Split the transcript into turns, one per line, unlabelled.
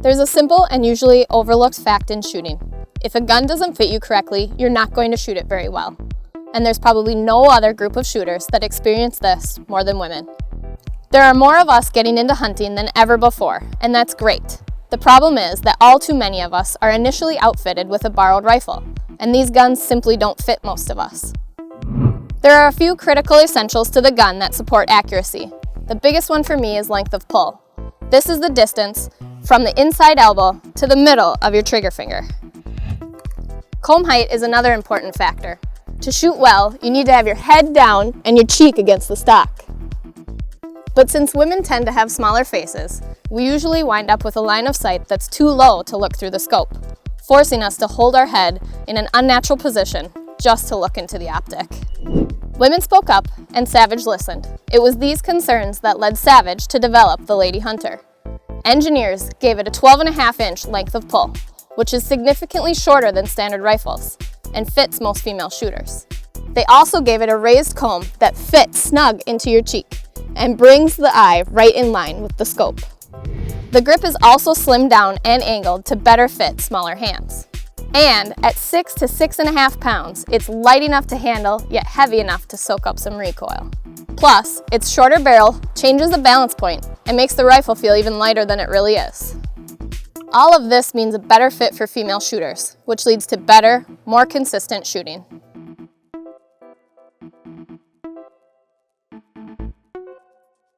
There's a simple and usually overlooked fact in shooting. If a gun doesn't fit you correctly, you're not going to shoot it very well. And there's probably no other group of shooters that experience this more than women. There are more of us getting into hunting than ever before, and that's great. The problem is that all too many of us are initially outfitted with a borrowed rifle, and these guns simply don't fit most of us. There are a few critical essentials to the gun that support accuracy. The biggest one for me is length of pull. This is the distance from the inside elbow to the middle of your trigger finger. Comb height is another important factor. To shoot well, you need to have your head down and your cheek against the stock. But since women tend to have smaller faces, we usually wind up with a line of sight that's too low to look through the scope, forcing us to hold our head in an unnatural position just to look into the optic. Women spoke up and Savage listened. It was these concerns that led Savage to develop the Lady Hunter. Engineers gave it a 12.5-inch length of pull, which is significantly shorter than standard rifles and fits most female shooters. They also gave it a raised comb that fits snug into your cheek and brings the eye right in line with the scope. The grip is also slimmed down and angled to better fit smaller hands. And at 6 to 6.5 pounds, it's light enough to handle, yet heavy enough to soak up some recoil. Plus, its shorter barrel changes the balance point and makes the rifle feel even lighter than it really is. All of this means a better fit for female shooters, which leads to better, more consistent shooting.